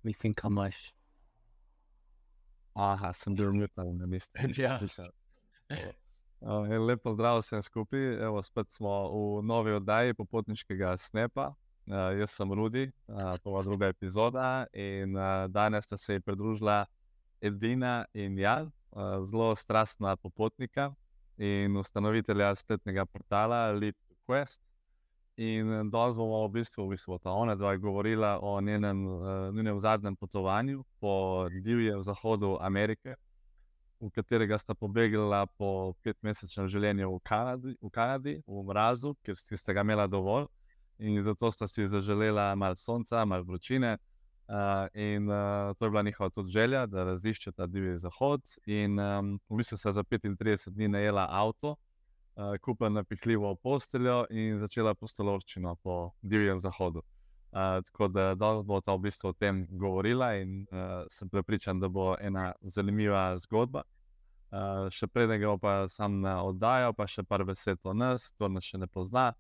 Mislim, kam imaš. Aha, sem bil muten na mestu. Ja. Lep pozdrav vsem skupaj. Evo, spet smo v novi oddaji popotniškega Snapa. Jaz sem Rudi, to je druga epizoda in danes sta se ji pridružila Edina in Jan, zelo strastna popotnika in ustanovitelja spletnega portala Leap to Quest. In danes bomo v bistvu ona dva govorila o njenem zadnjem potovanju po divjem zahodu Amerike, v katerega sta pobegla po 5-mesečnem življenju v Kanadi, v mrazu, ker sta ga imela dovolj. In zato sta si zaželela malo sonca, malo vročine. To je bila njihova tudi želja, da raziščeta divji zahod. In v bistvu sta za 35 dni najela avto, kupila napihljivo posteljo in začela pustolovščino po divjem zahodu. Tako da danes bo ta v bistvu o tem govorila in sem prepričan, da bo ena zanimiva zgodba. Še preden gremo pa sam na oddajo, pa še par besed o nas, kdo nas še ne pozna.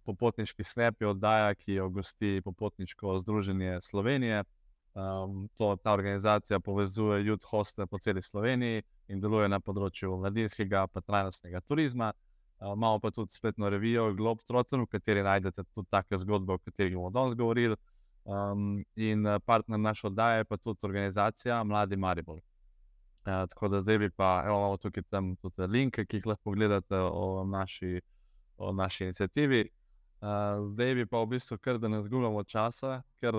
Popotniški Snap je oddaja, ki jo gosti Popotniško združenje Slovenije. Ta organizacija povezuje youth hostele po celi Sloveniji in deluje na področju mladinskega pa trajnostnega turizma. Imamo pa tudi spletno revijo Globetrotter, v kateri najdete tudi take zgodbe, o katerih bomo danes govorili. In partner naše oddaje je pa tudi organizacija Mladi Maribor. Tako da zdaj bi pa, imamo tukaj tam tudi linke, ki jih lahko pogledate o naši inicijativi. Zdaj bi pa v bistvu kar, da ne izgubljamo časa, ker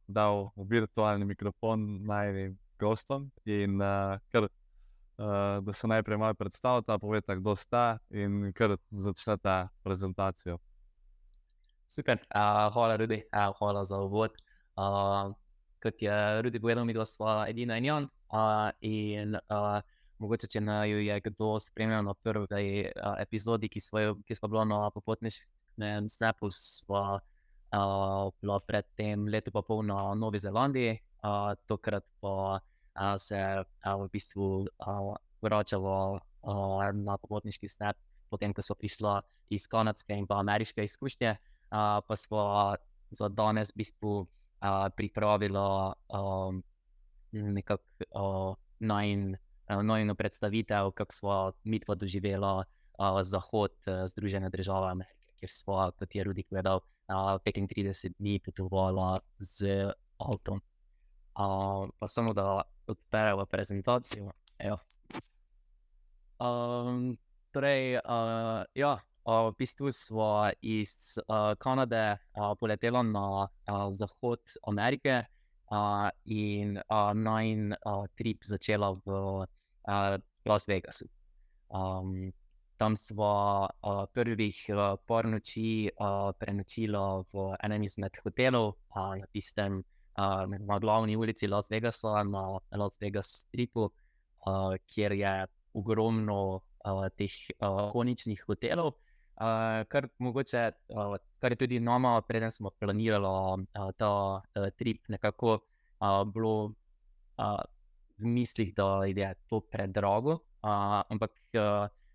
dal virtualni mikrofon najnim gostom in da se najprej malo predstavita, poveta, kdo sta in kar začneta prezentacijo. Super, hvala Rudi, hvala za uvod. Kot je Rudi povedal, midva sva Edina in Jan. In mogoče, če naju je kdo spremljal na prvi epizodi, ki sva bila na popotniškem Snapu, sva bila pred tem letu pa pol na Novi Zelandiji. Tokrat pa se v bistvu vračava na popotniški Snap, potem ko sva prišla iz kanadske in pa ameriške izkušnje. Pa sva za danes v bistvu pripravila nekako najino predstavitev, kako sva midva doživela zahod Združene države Amerike, kjer sva, kot je Rudi povedal, 35 dni potovala z avtom. Pa samo da odpereva prezentacijo. Torej, v bistvu sva iz Kanade poletela na zahod Amerike in najin trip začela v Las Vegasu. Tam sva prvih par noči prenočila v enem izmed hotelov na tistem na glavni ulici Las Vegasa, na Las Vegas Stripu, kjer je ogromno teh ikoničnih hotelov. Kar je tudi nama, preden smo planirala ta trip, nekako bilo v mislih, da je to predrago, ampak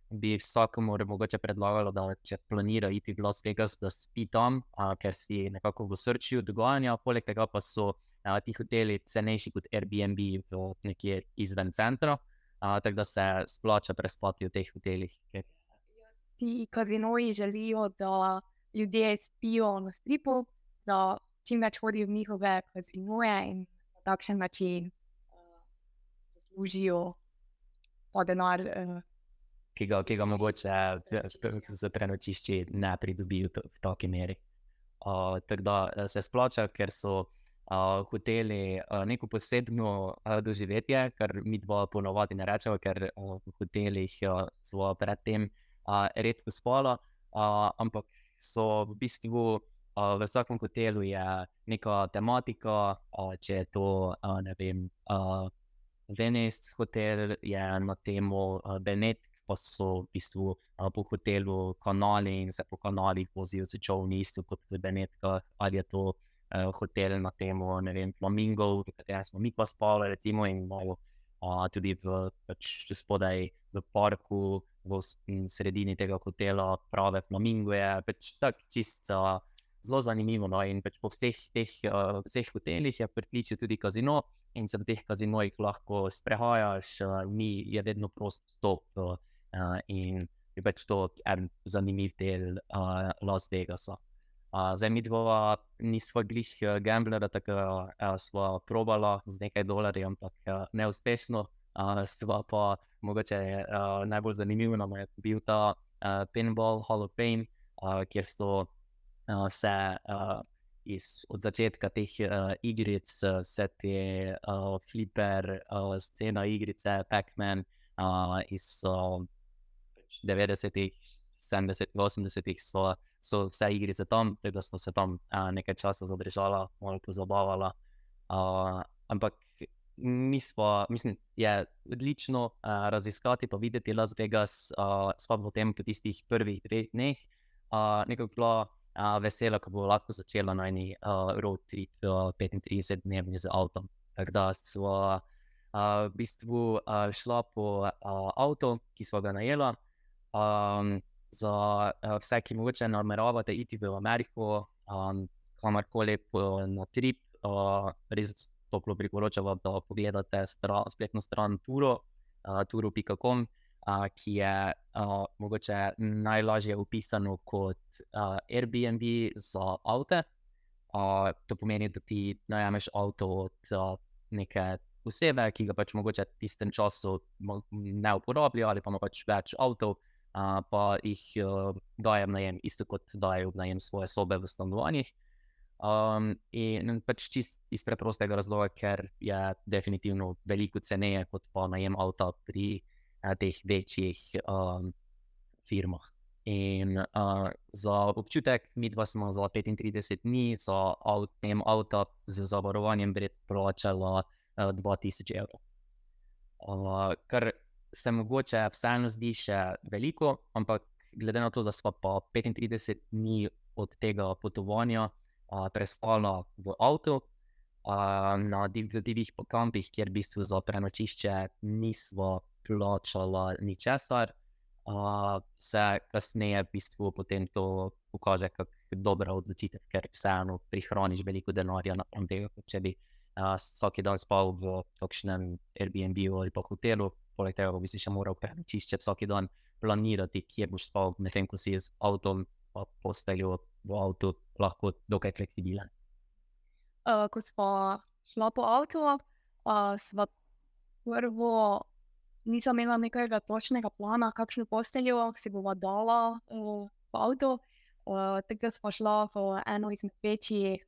bi vsakomur mogoče predlagala, da če planira iti v Las Vegas, da spi tam, ker si nekako v osrčju dogajanja. Poleg tega pa so ti hoteli cenejši kot Airbnb nekje izven centra, tako da se splača prespati v teh hotelih. Ti kazinoji želijo, da ljudje spijo na stripu, da čim več hodijo v njihove kazinoje in na takšen način zaslužijo pa denar. Ki ga mogoče za prenočišči ne pridobijo v taki meri. Tako da se splača, ker so hoteli neko posebno doživetje, kar mi dva ponovadi ne rečemo, ker v hotelih sva predtem redko spala, ampak so v bistvu v vsakem hotelu je neka tematika, če je to, ne vem, Venice hotel je na temo Benetk, pa so v bistvu po hotelu kanali in se po kanalih vozijo s čolni isto kot v Benetkah, ali je to hotel na temo, ne vem, flamingov, v katerem smo mi pa spali, recimo, in imajo tudi spodaj v parku, v sredini tega hotela prave flamingoje, tako čisto zelo zanimivo. No? In pač po vseh hotelih je pritličje tudi kazino in se v teh kazinojih lahko sprehajaš, je vedno prost vstop in je pač to en zanimiv del Las Vegasa. Zdaj mi dva nisva glih gamblerja, tako sva probala z nekaj dolarjev, ampak neuspešno. Sva pa mogoče najbolj zanimivo nam je bil ta Pinball Hall of Fame, kjer so se od začetka teh igric, vse te flipper, scena igrice, Pac-Man iz 90-ih, 70-ih, 80-ih so vse igrice tam, tako da smo se tam nekaj časa zadržala, malo pozabavala. Ampak mislim, je odlično raziskati pa videti Las Vegas, sva potem po tistih prvih 2 dneh nekako bila vesela, ko bo lahko začela na eni road trip 35-dnevni z avtom. Tako da sva v bistvu šla po avto, ki sva ga najela. Za vse, ki mogoče nameravate iti v Ameriko, kamorkoli na trip, res toplo priporočava, da pogledate spletno stran turo.com, ki je mogoče najlažje opisano kot Airbnb za avte. To pomeni, da ti najameš avto od neke osebe, ki ga pač mogoče v tistem času ne uporablja ali pa ima pač več avtov, pa jih daje v najem, isto kot daje v najem svoje sobe v stanovanjih. In pač čist iz preprostega razloga, ker je definitivno veliko ceneje kot pa najem avta pri teh večjih firmah. In za občutek, midva smo za 35 dni za najem avta z zavarovanjem plačala 2000 evrov. Kar se mogoče vseeno zdi še veliko, ampak glede na to, da sva pa 35 dni od tega potovanja prespala v avtu na divjih kampih, kjer v bistvu za prenočišče nisva plačala ničesar, se kasneje v bistvu potem to pokaže kot dobra odločitev, ker vseeno prihraniš veliko denarja napram tega, kot če bi vsak dan spal v kakšnem Airbnb-u ali pa hotelu. Poleg tega bi si še moral prenočišče vsak dan planirati, kje boš spal, medtem ko si z avtom pa posteljo v avtu lahko dokaj fleksibilen. Ko sva šla po avtu, sva prvo nisem imela nekega točnega plana, kakšno posteljo si bova dala v avtu. Tako da sva šla v eno izmed večjih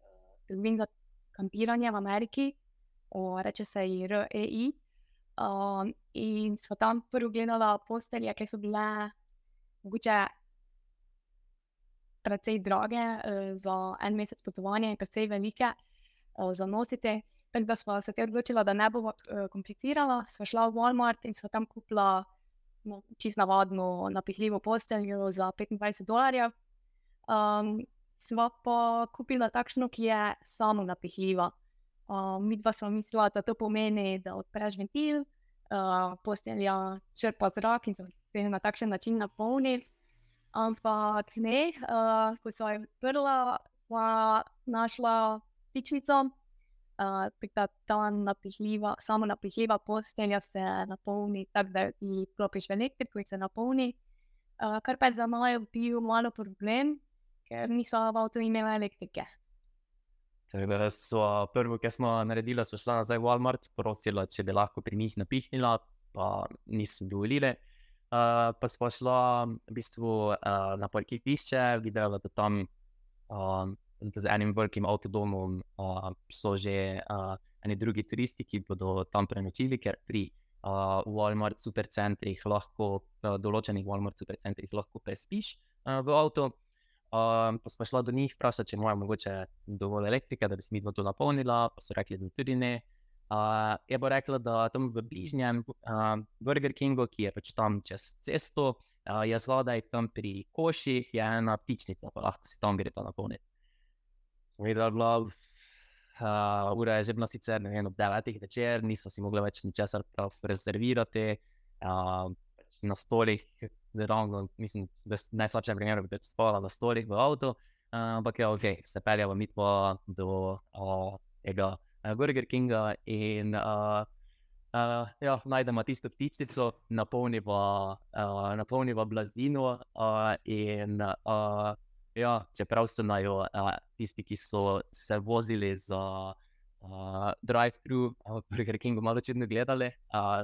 trgovin za kampiranje v Ameriki, reče se ji REI. In sva tam prvo gledala postelje, ki so bile mogoče precej drage za en mesec potovanja in precej velike za nositi. Tako da sva se odločila, da ne bova komplicirala. Sva šla v Walmart in sva tam kupila čisto navadno napihljivo posteljo za $25. Sva pa kupila takšno, ki je samo napihljiva. Midva sva mislila, da to pomeni, da odpreš ventil, postelja črpa zrak in se na takšen način napolni. Ampak ne, ko sva jo odprla, sva našla vtičnico, tako da ta samo napihljiva postelja se napolni tako, da ti klopiš v elektriko in se napolni. Kar pa je za mano bil malo problem, ker nisva v avtu imela elektrike. Tako da sva prvo, kar smo naredila, sva šla nazaj v Walmart, prosila, če bi lahko pri njih napihnila, pa niso dovolili. Pa sva šla v bistvu na parkirišče, videla, da tam z enim velikim avtodomom so že eni drugi turisti, ki bodo tam prenočili, ker pri Walmart supercentrih lahko, določenih Walmart supercentrih lahko prespiš v avtu. Pa sva šla do njih vprašati, če imajo mogoče dovolj elektrike, da bi se midva to napolnila, pa so rekli, da tudi ne. Je pa rekla, da tam v bližnjem Burger Kingu, ki je pač tam čez cesto, je zadaj tam pri koših, je ena vtičnica, pa lahko si tam gresta napolniti. Sem videla, ura je že bila sicer, ne vem, ob 9 večer, nisem si mogla več ničesar rezervirati, na stolih, ravno, mislim, v najslabšem primeru bi spala na stolih v avtu, ampak ja, ok, se peljava midva do tega Burger Kinga in ja, najdemo tisto ptičnico, napolniva blazino in ja, čeprav so najo tisti, ki so se vozili za drive-thru Burger Kingu malo čudno gledali,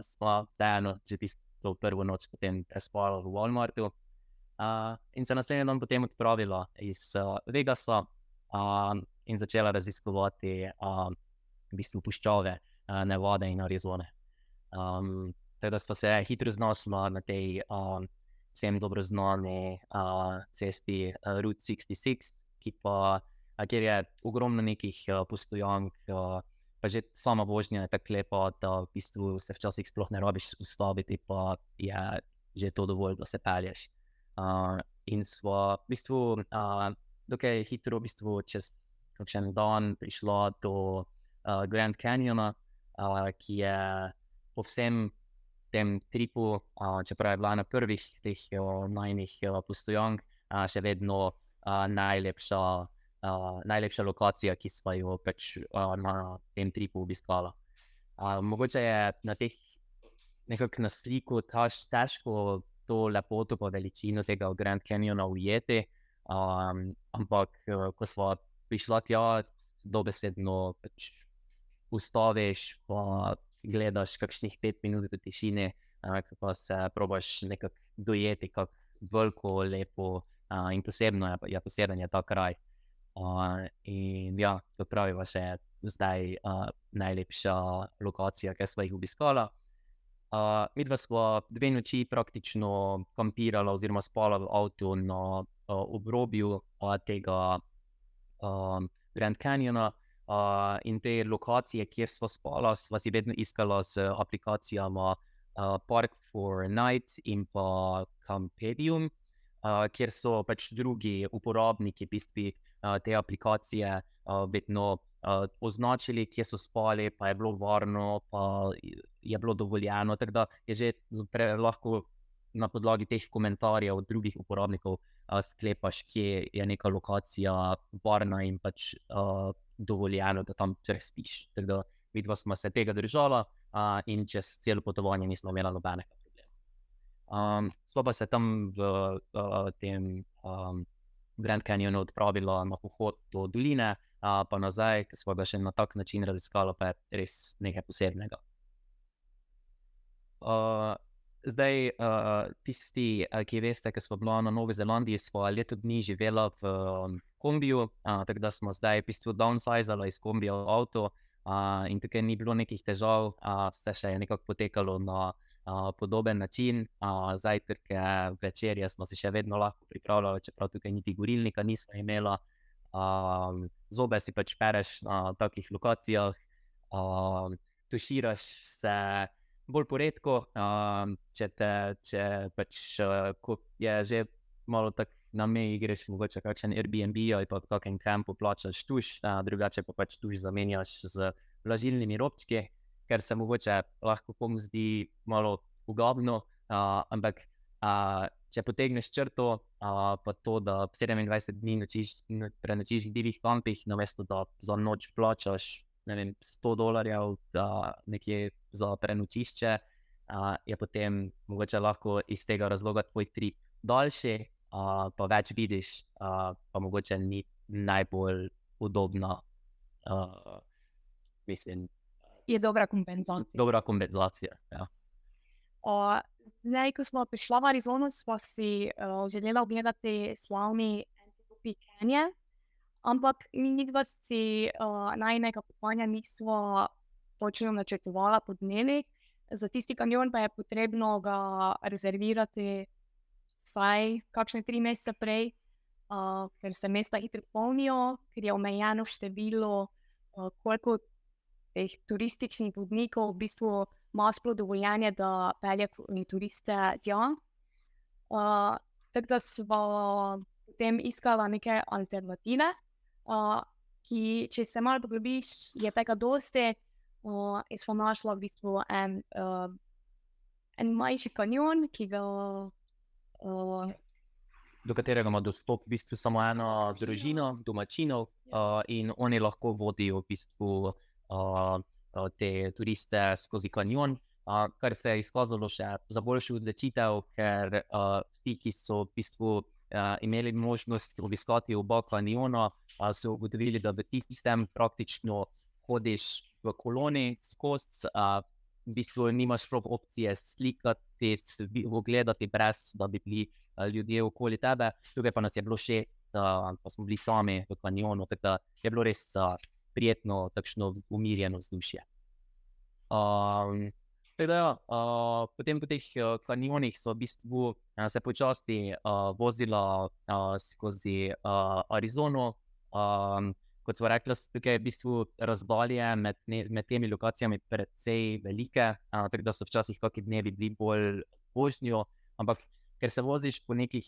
smo vseeno že tisto prvo noč potem prespali v Walmartu. In se naslednji dan potem odpravila iz Vegasa in začela raziskovati v bistvu puščave Nevade in Arizone. Tako da sva se hitro znašla na tej vsem dobro znani cesti Route 66, kjer je ogromno nekih postojank, pa že sama vožnja je tako lepa, da v bistvu se včasih sploh ne rabiš ustaviti, pa je že to dovolj, da se pelješ. In sva v bistvu dokaj hitro, v bistvu čez kakšen dan prišla do Grand Canyona, ki je po vsem tem tripu, čeprav je bila na prvih teh najnih postojank, še vedno najlepša lokacija, ki sva jo pač na tem tripu obiskala. Mogoče je na teh nekako na sliku težko to lepoto pa veličino tega Grand Canyona ujeti, ampak ko sva prišla tja, dobesedno pač ustaviš pa gledaš kakšnih 5 minut v tišini, pa se probaš nekako dojeti, kako veliko, lepo in posebno je poseben je ta kraj. In ja, to praviva še zdaj najlepša lokacija, ki sva jih obiskala. Midva sva 2 noči praktično kampirala oziroma spala v avtu na obrobju tega Grand Canyona, in te lokacije, kjer sva spala, sva si vedno iskala z aplikacijama Park4Night in pa Campedium, kjer so pač drugi uporabniki v bistvu te aplikacije vedno označili, kje so spali, pa je bilo varno, pa je bilo dovoljeno, tako da je že lahko na podlagi teh komentarjev od drugih uporabnikov sklepaš, kje je neka lokacija varna in pač dovoljeno, da tam prespiš. Tako da midva sva se tega držala in čez celo potovanje nismo imela nobenega problema. Sva pa se tam v tem Grand Canyonu odpravila na pohod do doline, pa nazaj, ker sva ga še na tak način raziskala, pa je res nekaj posebnega. Zdaj, tisti, ki veste, ki sva bila na Novi Zelandiji, sva leto dni živela v kombiju, tako da smo zdaj v bistvu downsizala iz kombija v avto, in tukaj ni bilo nekih težav, vse še je nekako potekalo na podoben način, zajtrke, večerje smo si še vedno lahko pripravljali, čeprav tukaj niti gorilnika nismo imela, zobe si pač pereš na takih lokacijah, tuširaš se bolj poredko, če pač, ko je že malo tako na meji, greš mogoče kakšen Airbnb ali pa v kakem kampu plačaš tuš, drugače pa pač tuš zamenjaš z vlažilnimi robčki, ker se mogoče lahko komu zdi malo ugabno, ampak če potegneš črto, pa to, da 27 dni prenočiš v divjih kampih, namesto da za noč plačaš, ne vem, $100 nekje za prenočišče, je potem mogoče lahko iz tega razloga tvoj trip daljši, pa več vidiš, pa mogoče ni najbolj udobna, mislim. Je dobra kompenzacija. Dobra kompenzacija, ja. Zdaj, ko smo prišla v Arizono, sva si želela ogledati slavni Antelope Canyon, ampak midva si najinega potovanja nisva točno načrtovala po dnevih. Za tisti kanjon pa je potrebno ga rezervirati vsaj kakšne 3 mesece prej, ker se mesta hitro polnijo, ker je omejeno število, koliko teh turističnih vodnikov v bistvu ima sploh dovoljenje, da pelje turiste tja. Tako da sva potem iskala neke alternative, ki, če se malo poglobiš, je tega dosti, in sva našla v bistvu en manjši kanjon, ki ga do katerega ima dostop v bistvu samo ena družina, domačinov, in oni lahko vodijo v bistvu te turiste skozi kanjon, kar se je izkazalo še za boljšo odločitev, ker vsi, ki so v bistvu imeli možnost obiskati oba kanjona, so ugotovili, da v tistem praktično hodiš v koloni skozi, v bistvu nimaš sploh opcije slikati, ogledati brez, da bi bili ljudje okoli tebe. Tukaj pa nas je bilo 6, pa smo bili sami v kanjonu, tako da je bilo res prijetno, takšno umirjeno vzdušje. Tako da potem po teh kanjonih so v bistvu se počasi vozila skozi Arizono. Kot smo rekli, tukaj je v bistvu razdalje med temi lokacijami precej velike, tako da so včasih kakšni dnevi bili bolj z vožnjo, ampak ker se voziš po nekih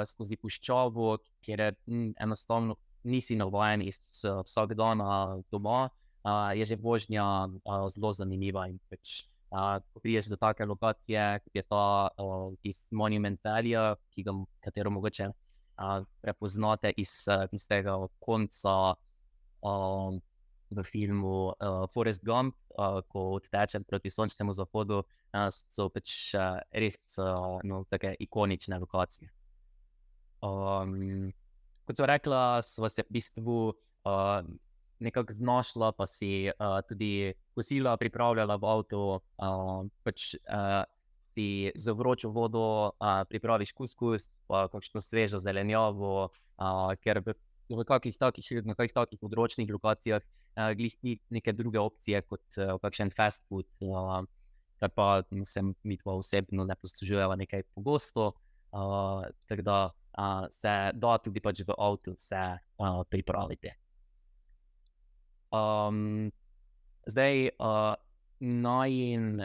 skozi puščavo, kjer enostavno nisi navajen iz vsakdana doma, je že vožnja zelo zanimiva in pač ko prideš do take lokacije, kot je ta iz Monument Valleyja, katero mogoče prepoznate iz tistega konca v filmu Forrest Gump, ko odtečem proti sončnemu zahodu, so pač res take ikonične lokacije. Kot sem rekla, sva se v bistvu nekako znašla, pa si tudi kosila pripravljala v avtu, pač si z vročo vodo pripraviš kuskus, pa kakšno svežo zelenjavo, ker na kakih takih odročnih lokacijah glih ni neke druge opcije kot kakšen fast food, kar pa se midva osebno ne poslužujeva nekaj pogosto, tako da se da tudi pač v avtu vse pripraviti. Zdaj, najin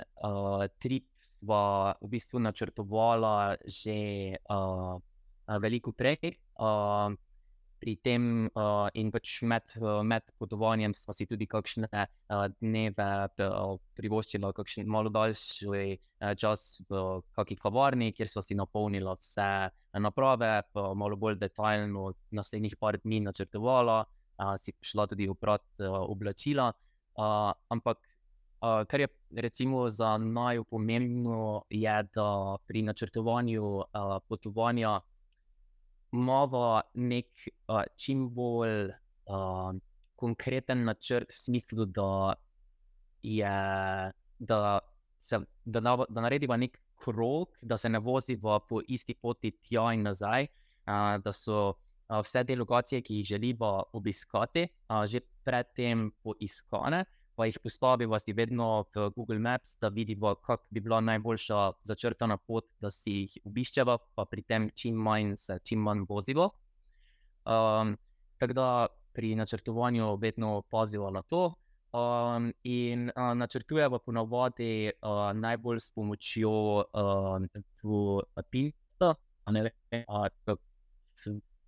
trip sva v bistvu načrtovala že veliko prej, pri tem in pač med potovanjem sva si tudi kakšne dneve privoščila kakšen malo daljši čas v kaki kavarni, kjer sva si napolnila vse naprave, pa malo bolj detaljno naslednjih par dni načrtovala, si šla tudi oprat oblačila, ampak kar je recimo za naju pomembno je, da pri načrtovanju potovanja imava nek čim bolj konkreten načrt v smislu, da narediva nek krog, da se ne voziva po isti poti tja in nazaj, da so vse te lokacije, ki jih želiva obiskati, že predtem poiskane, pa jih postaviva si vedno v Google Maps, da vidiva, kak bi bila najboljša začrtana pot, da si jih obiščeva, pa pri tem čim manj voziva. Tako da pri načrtovanju vedno paziva na to, in načrtujeva ponavadi najbolj s pomočjo Pinteresta, ne vem,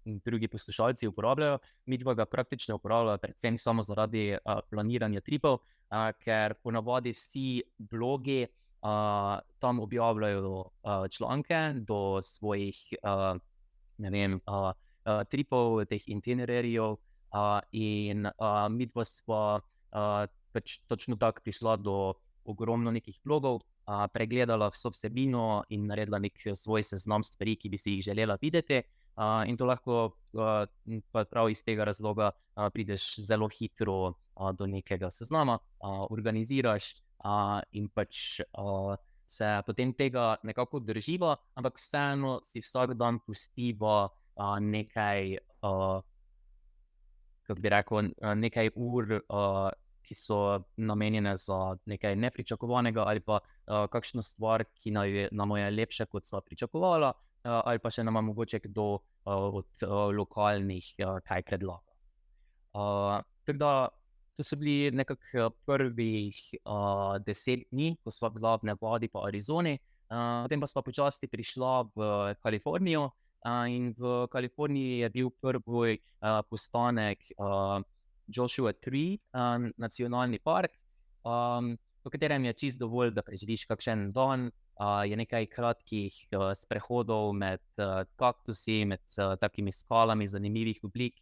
drugi poslušalci uporabljajo, midva ga praktično uporabljajo predvsem samo zaradi planiranja tripov, ker ponavadi vsi blogi tam objavljajo članke do svojih tripov, teh itinerarijev, in midva sva pač točno tako prišla do ogromno nekih blogov, pregledala vso vsebino in naredila nek svoj seznam stvari, ki bi si jih želela videti. In to lahko pa prav iz tega razloga prideš zelo hitro do nekega seznama, organiziraš in pač se potem tega nekako drživa, ampak vseeno si vsak dan pustiva nekaj, kako bi rekel, nekaj ur, ki so namenjene za nekaj nepričakovanega ali pa kakšno stvar, ki nam je lepše, kot sva pričakovala, ali pa še nama mogoče kdo od lokalnih kaj predlaga. Tako da, to so bili nekako prvih 10 dni, ko sva bila v Nevadi pa Arizoni, potem pa sva počasi prišla v Kalifornijo, in v Kaliforniji je bil prvi postanek Joshua Tree nacionalni park, v katerem je čisto dovolj, da preživiš kakšen dan, je nekaj kratkih sprehodov med kaktusi, med takimi skalami zanimivih oblik.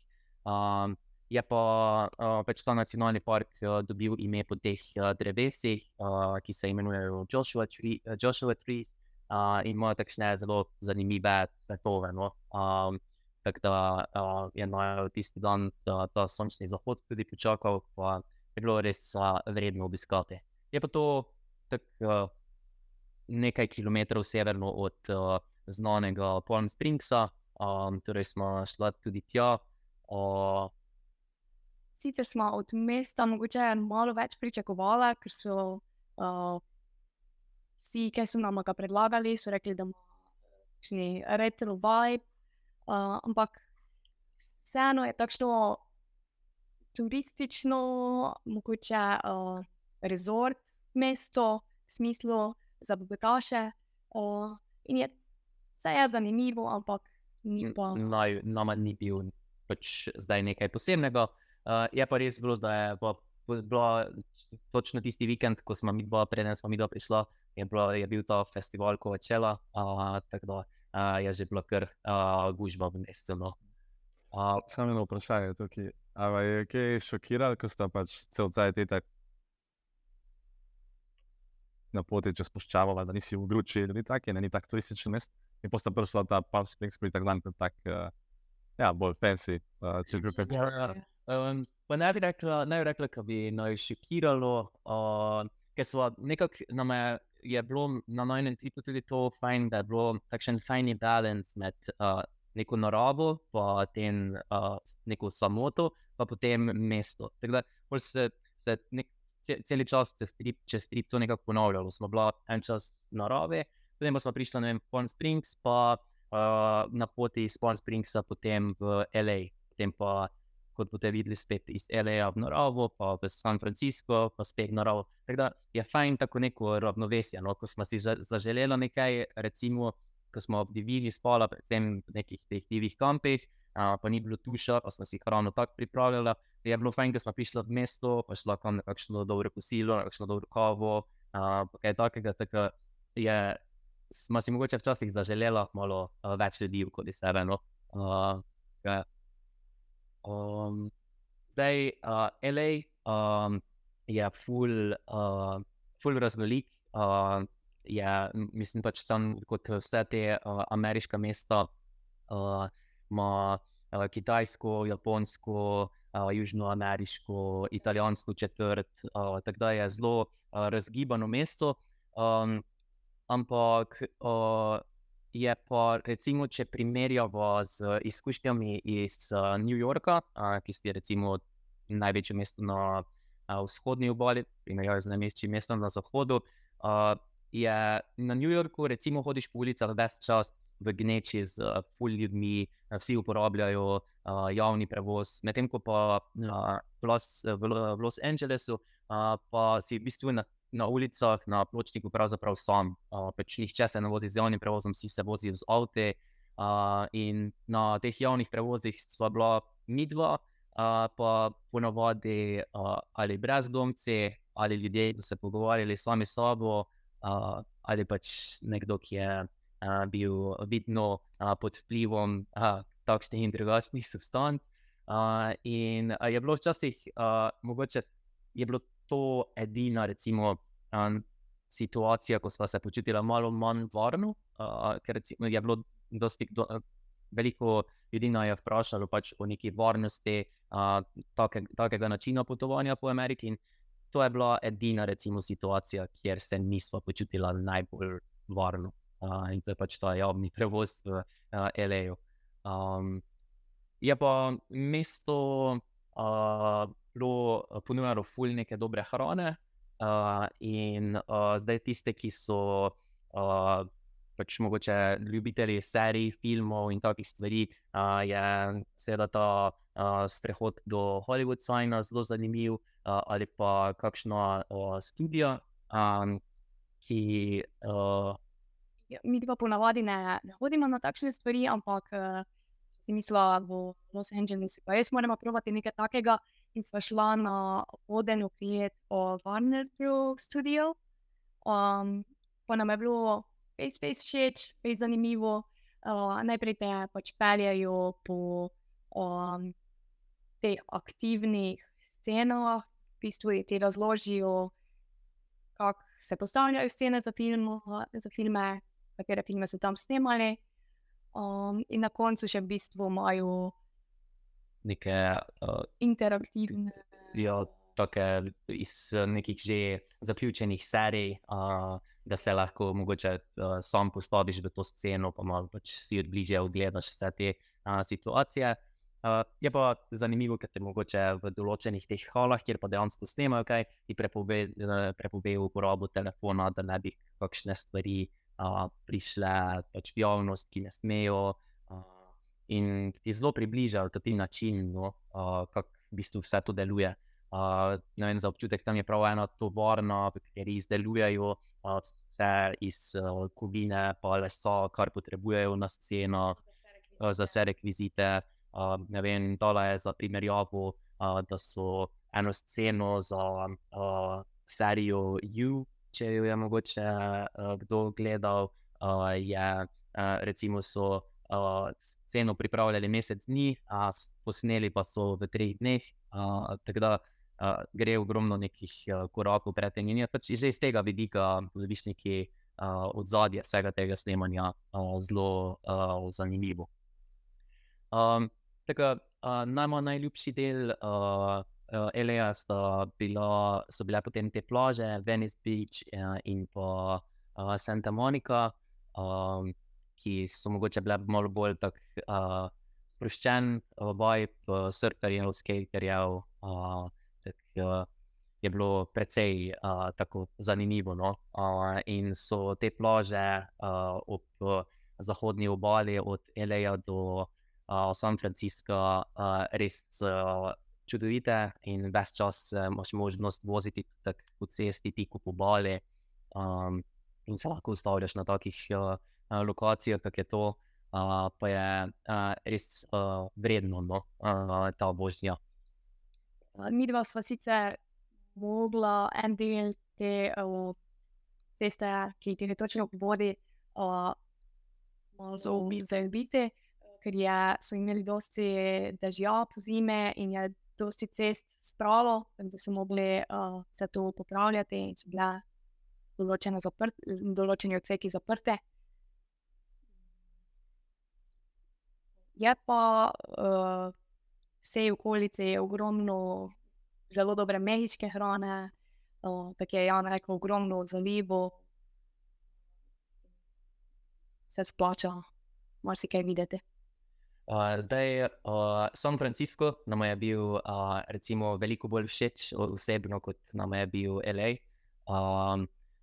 Je pa pač ta nacionalni park dobil ime po teh drevesih, ki se imenujejo Joshua Trees, in imajo takšne zelo zanimive cvetove, no. Tako da je naju tisti dan ta sončni zahod tudi počakal, pa je bilo res vredno obiskati. Je pa to tako nekaj kilometrov severno od znanega Palm Springsa, torej smo šla tudi tja. Sicer smo od mesta mogoče malo več pričakovali, ker so vsi, ki so nam ga predlagali, so rekli, da ima takšni retro vibe, ampak vseeno je takšno turistično, mogoče resort mesto, v smislu za bogataše, in vse je zanimivo, ampak ni pa. Nama ni bil pač zdaj nekaj posebnega. Je pa res bilo, da je bila točno tisti vikend, ko smo preden smo midva prišla, je bil ta festival Coachella, tako da je že bila kar gužva v mestu, no. Samo eno vprašanje tukaj. A je kaj šokiralo, ko sta pač cel cajt itak na poti čez puščavo, da nisi v gruči, ni tak turističen mest, in potem sta prišla ta Palm Springs, ki je tak dan, tak, bolj fancy, če bi rekel. Pa ne bi rekla, da bi naj šokiralo, ker so nekako je bilo na najnem tripu tudi to fajn, da je bilo takšen fajn balance med neko naravo, pa tem neko samoto, pa potem mesto. Tako da se celi čas čez trip to nekako ponavljalo. Smo bila en čas v naravi, potem pa smo prišli na Palm Springs, pa na poti iz Palm Springsa potem v LA, potem pa kot boste videli spet iz LA v naravo, pa v San Francisco, pa spet v naravo. Tako da je fajn tako neko ravnovesje, no, ko smo si zaželeli nekaj, recimo, ko smo v divjini spala, predvsem v nekih teh divjih kampih, pa ni bilo tuša, pa smo si hrano tako pripravljali, je bilo fajn, ko smo prišli v mesto, pa šla kam na kakšno dobro kosilo, na kakšno dobro kavo, pa kaj takega, tako smo si mogoče včasih zaželela malo več ljudi okoli sebe, no. Zdaj, LA je ful raznolik, mislim pač tam kot vse te ameriška mesta, ima kitajsko, japonsko, južnoameriško, italijansko četrt, tako da je zelo razgibano mesto, ampak je pa recimo, če primerjava z izkušnjami iz New Yorka, ki je recimo največje mesto na vzhodni obali, primerjavi z največjim mestom na zahodu, je na New Yorku recimo hodiš po ulicah ves čas v gneči z ful ljudmi, vsi uporabljajo javni prevoz, medtem ko pa v Los Angelesu pa si v bistvu na ulicah, na pločniku pravzaprav sam, pač nihče se ne vozi z javnim prevozom, vsi se vozijo z avti, in na teh javnih prevozih sva bila midva, pa ponavadi ali brezdomci, ali ljudje, ki so se pogovarjali sami s sabo, ali pač nekdo, ki je bil vidno pod vplivom takšnih in drugačnih substanc, in je bilo včasih mogoče je bilo to edina recimo situacija, ko sva se počutila malo manj varno, ker recimo je bilo veliko ljudi naj je vprašalo pač o neki varnosti takega načina potovanja po Ameriki, in to je bila edina recimo situacija, kjer se nisva počutila najbolj varno, in to je pač ta javni prevoz v LA-ju. Je pa mesto bilo ponujalo ful neke dobre hrane, in zdaj tiste, ki so pač mogoče ljubitelji serij, filmov in takih stvari, je seveda ta sprehod do Hollywood Signa zelo zanimiv, ali pa kakšna studija, ki Mi dva ponavadi ne hodimo na takšne stvari, ampak si mislila v Los Angelesu, pa res moramo probati nekaj takega, in sva šla na voden ogled o Warner Bros. Studio, pa pa nam je bilo fejst všeč, fejst zanimivo. Najprej te pač peljejo po teh aktivnih scenah, v bistvu ti razložijo, kako se postavljajo scene za filme, katere filme so tam snemali. In na koncu še v bistvu imajo Neke interaktivne. take iz nekih že zaključenih serij, da se lahko mogoče sam postaviš v to sceno, pa malo pač si od bližje ogledaš vse te situacije. Je pa zanimivo, ker te mogoče v določenih teh halah, kjer pa dejansko snemajo kaj, ti prepovejo uporabo telefona, da ne bi kakšne stvari prišle pač v javnost, ki ne smejo. In ti zelo približajo ti način, kako v bistvu vse to deluje. Ne vem, za občutek, tam je prav ena tovarna, v kateri izdelujejo vse iz kovine pa lesa, kar potrebujejo na scenah, za vse rekvizite. Ne vem, dala je za primerjavo, da so eno sceno za serijo You, če jo je mogoče kdo gledal, recimo so sceno pripravljali mesec dni, posneli pa so v 3 dneh, tako da gre ogromno nekih korakov pred tem in je pač že iz tega vidika dobiš neki odzadje vsega tega snemanja zelo zanimivo. Tako najljubši del LA so bile potem te plaže, Venice Beach in pa Santa Monica, ki so mogoče bile malo bolj tak sproščen vibe surferjev, skaterjev, je bilo precej tako zanimivo, no. In so te plaže ob zahodni obali od LA do San Francisca res čudovite in ves čas imaš možnost voziti tako po cesti, tik ob obali, in se lahko ustavljaš na takih lokacijah, kak je to, pa je res vredno, no, ta vožnja. Midva sva sicer mogla en del te ceste, ki je točno ob vodi, malo zaobiti, ker so imeli dosti dežja pozimi in je dosti cest spralo, tako da so mogli vse to popravljati in so bile določeni odseki zaprti. Je pa vsej okolici je ogromno zelo dobre mehiške hrane, tako je Jan rekel, ogromno zalivov. Se splača marsikaj videti. Zdaj, San Francisco nama je bil recimo veliko bolj všeč osebno, kot nama je bil LA.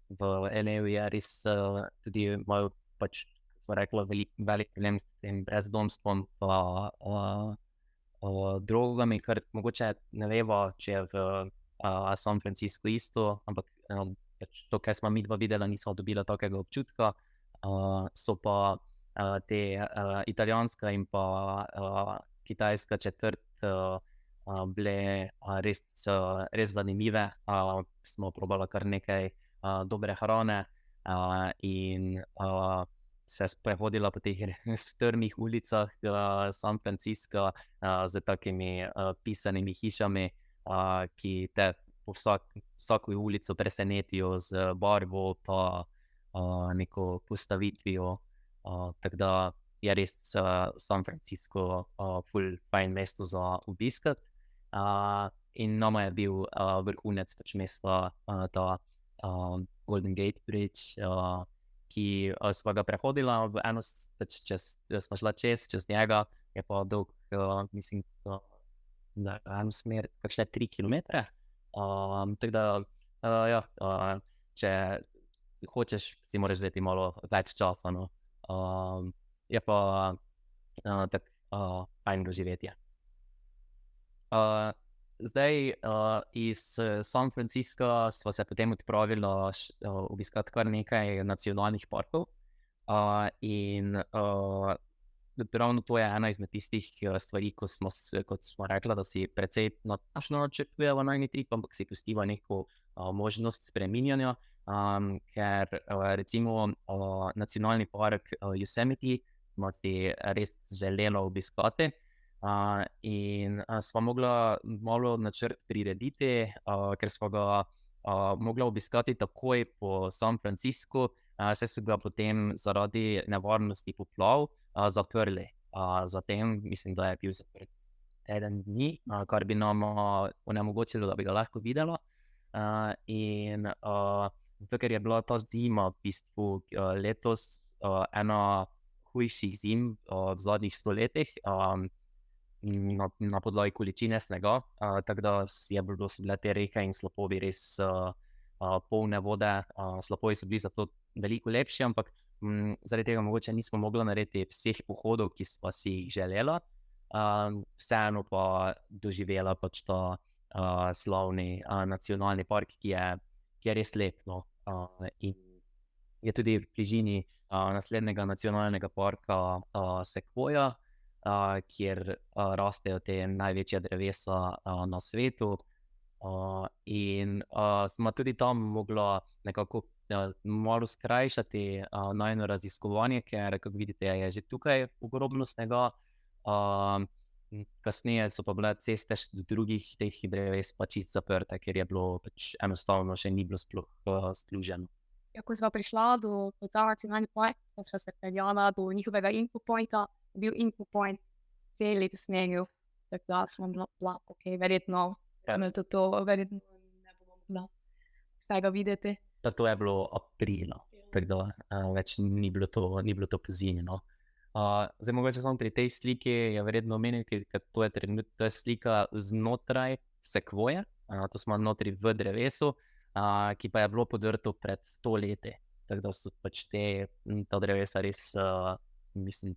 V LA-ju je res tudi malo pač, kot smo rekla, velik problem s tem brezdomstvom pa drogami, kar mogoče ne veva, če je v San Francisco isto, ampak pač to, kaj sva midva videla, nisva dobila takega občutka. So pa te italijanska in pa kitajska četrt bile res zanimive. Smo probala kar nekaj dobre hrane in se sprehodila po teh strmih ulicah San Francisca z takimi pisanimi hišami, ki te po vsako ulico presenetijo z barvo pa neko postavitvijo. Tako da je res San Francisco ful fajn mesto za obiskati. In nama je bil vrhunec pač mesta ta Golden Gate Bridge, ki sva ga prehodila v eno, sva šla čez njega, je pa dolg, mislim, da eno smer, kakšne 3 kilometre. Tako da, ja, če hočeš, si moraš vzeti malo več časa, no. Je pa tako fajn doživetje. Zdaj, iz San Francisca sva se potem odpravila obiskati kar nekaj nacionalnih parkov. In ravno to je ena izmed tistih stvari, kot smo rekla, da si precej natančno načrtujeva najni trip, ampak si pustiva neko možnost spreminjanja. ker recimo nacionalni park Yosemite smo si res želeli obiskati. In sva mogla malo načrt prirediti, ker sva ga mogla obiskati takoj po San Franciscu, saj so ga potem zaradi nevarnosti poplav zaprli. Zatem mislim, da je bil zaprt teden dni, kar bi nam onemogočilo, da bi ga lahko videla. In zato, ker je bila ta zima v bistvu letos ena hujših zim v zadnjih 100 letih, na podlagi količine snega, tako da so bile te reke in slapovi res polne vode. Slapovi so bili zato veliko lepši, ampak zaradi tega mogoče nismo mogli narediti vseh pohodov, ki sva si jih želela. Vseeno pa doživela pač ta slavni nacionalni park, ki je res lep, no. In je tudi v bližini naslednjega nacionalnega parka Sequoia, kjer rastejo te največja drevesa na svetu. In smo tudi tam mogla nekako malo skrajšati najino raziskovanje, ker, kako vidite, je že tukaj ogromno snega. Kasneje so pa bile ceste do drugih teh dreves pač zaprte, ker je bilo pač enostavno še ni bilo sploh spluženo. Ko sva prišla do ta nacionalni park, pa sva se peljala do njihovega info pointa, je bil info point celi v snegu, tako da smo bila, verjetno verjetno ne bomo mogla vsega videti. To je bilo aprila, tako da več ni bilo to pozimi, no. Zdaj mogoče samo pri tej sliki je verjetno omeniti, ker to je slika znotraj sekvoje, to smo notri v drevesu, ki pa je bilo podrto pred 100 leti. Tako da so pač ta drevesa res, mislim,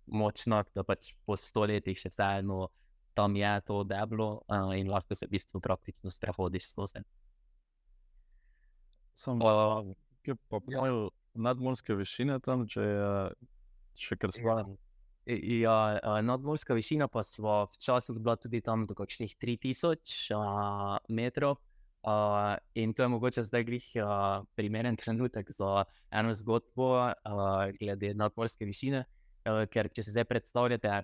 močna, da pač po 100 letih še vseeno tam je to deblo in lahko se v bistvu praktično sprehodiš skozi. Kje pa pravijo nadmorske višine tam, če je še kar slabo? Nadmorska višina pa sva včasih bila tudi tam do kakšnih 3000 metrov. In to je mogoče zdaj glih primeren trenutek za eno zgodbo glede nadmorske višine, ker če se zdaj predstavljate,